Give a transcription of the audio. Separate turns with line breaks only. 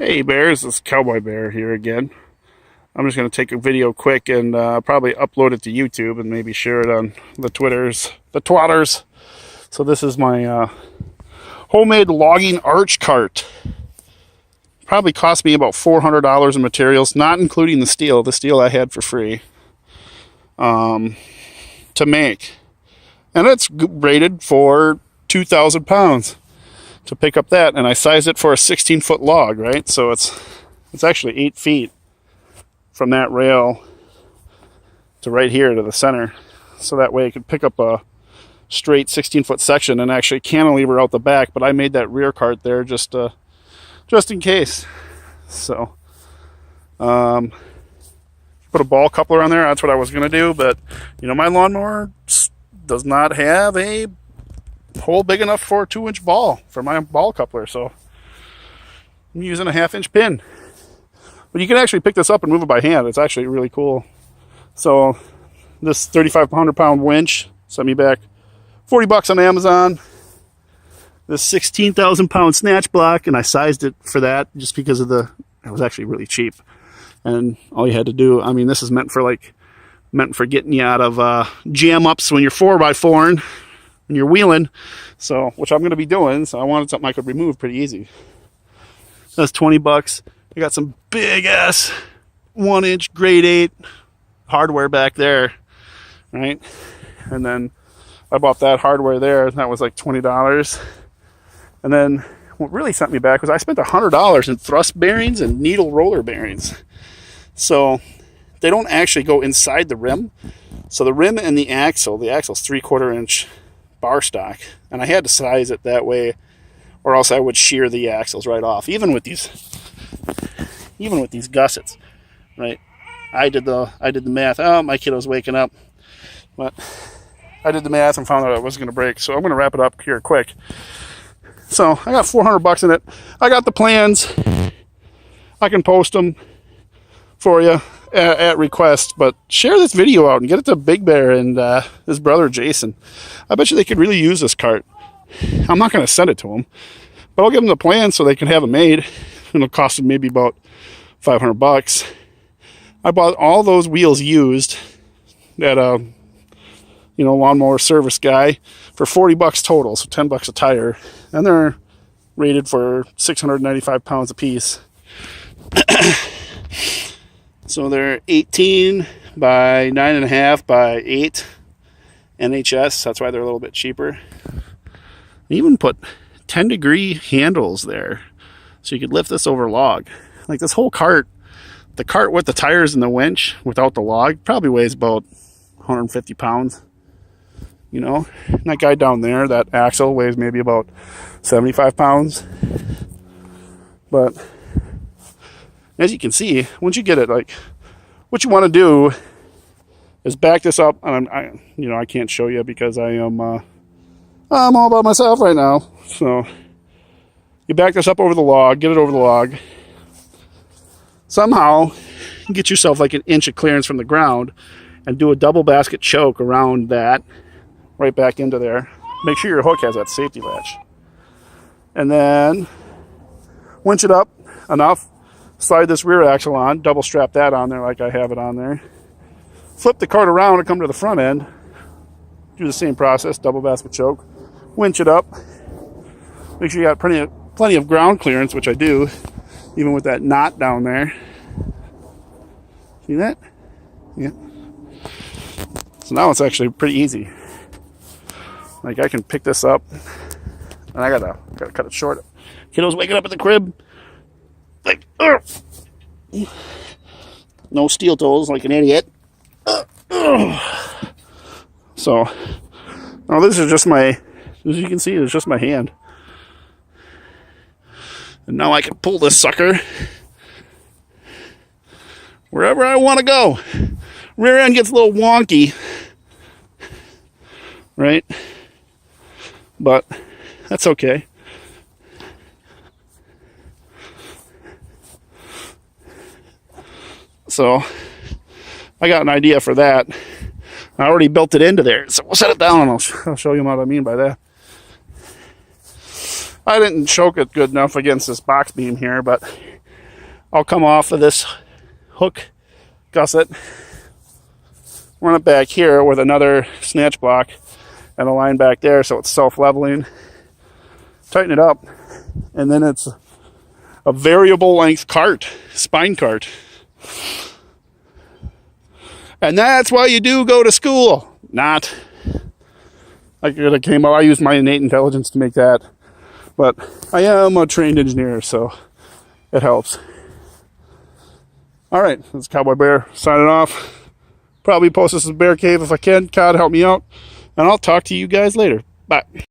Hey bears, it's Cowboy Bear here again. I'm just going to take a video quick and probably upload it to YouTube and maybe share it on the Twitters, the twatters. So this is my homemade logging arch cart. Probably cost me about $400 in materials, not including the steel. The steel I had for free to make. And it's rated for 2,000 pounds to pick up that. And I sized it for a 16-foot log, right? So it's actually 8 feet from that rail to right here to the center. So that way it could pick up a straight 16-foot section and actually cantilever out the back. But I made that rear cart there just in case. So put a ball coupler on there. That's what I was going to do. But, you know, my lawnmower does not have a hole big enough for a 2-inch ball for my ball coupler. So I'm using a 1/2-inch pin. But you can actually pick this up and move it by hand. It's actually really cool. So this 3,500-pound winch sent me back $40 on Amazon. This 16,000-pound snatch block, and I sized it for that just because it was actually really cheap. And all you had to do, I mean, this is meant for getting you out of jam ups when you're 4x4 and you're wheeling. So, which I'm going to be doing. So I wanted something I could remove pretty easy. That's $20. I got some big ass 1-inch grade 8 hardware back there, right? And then I bought that hardware there, and that was like $20. And then what really sent me back was I spent $100 in thrust bearings and needle roller bearings. So they don't actually go inside the rim. So the rim and the axle's 3/4 inch bar stock, and I had to size it that way, or else I would shear the axles right off. Even with these gussets, right? I did the math. Oh, my kiddo's waking up, but I did the math and found out it wasn't going to break. So I'm going to wrap it up here quick. So I got $400 in it. I got the plans. I can post them for you at request, but share this video out and get it to Big Bear and his brother Jason. I bet you they could really use this cart. I'm not going to send it to them, but I'll give them the plans so they can have it made. It'll cost them maybe about $500. I bought all those wheels used at a lawnmower service guy for $40 total, so $10 a tire, and they're rated for 695 pounds a piece. So they're 18 by 9.5 by 8 NHS. That's why they're a little bit cheaper. I even put 10-degree handles there, so you could lift this over log. Like this whole cart, the cart with the tires and the winch without the log probably weighs about 150 pounds. You know, and that guy down there, that axle weighs maybe about 75 pounds. But as you can see, once you get it, like, what you want to do is back this up. And I can't show you because I'm all by myself right now. So you back this up over the log, get it over the log. Somehow get yourself like an inch of clearance from the ground and do a double basket choke around that, right back into there. Make sure your hook has that safety latch. And then winch it up enough. Slide this rear axle on, double strap that on there like I have it on there. Flip the cart around and come to the front end. Do the same process, double basket choke. Winch it up. Make sure you got plenty of ground clearance, which I do, even with that knot down there. See that? Yeah. So now it's actually pretty easy. Like I can pick this up, and I gotta cut it short. Kiddo's waking up at the crib. Like, no steel toes, like an idiot. So now this is just as you can see, it's just my hand. And now I can pull this sucker wherever I want to go. Rear end gets a little wonky, right? But that's okay. So I got an idea for that. I already built it into there. So we'll set it down and I'll show you what I mean by that. I didn't choke it good enough against this box beam here, but I'll come off of this hook gusset, run it back here with another snatch block and a line back there so it's self-leveling, tighten it up, and then it's a variable length cart, spine cart. And that's why you do go to school. Not like it came out. I used my innate intelligence to make that, but I am a trained engineer, so it helps. All right, this is Cowboy Bear signing off. Probably post this as Bear Cave if I can. God help me out, and I'll talk to you guys later. Bye.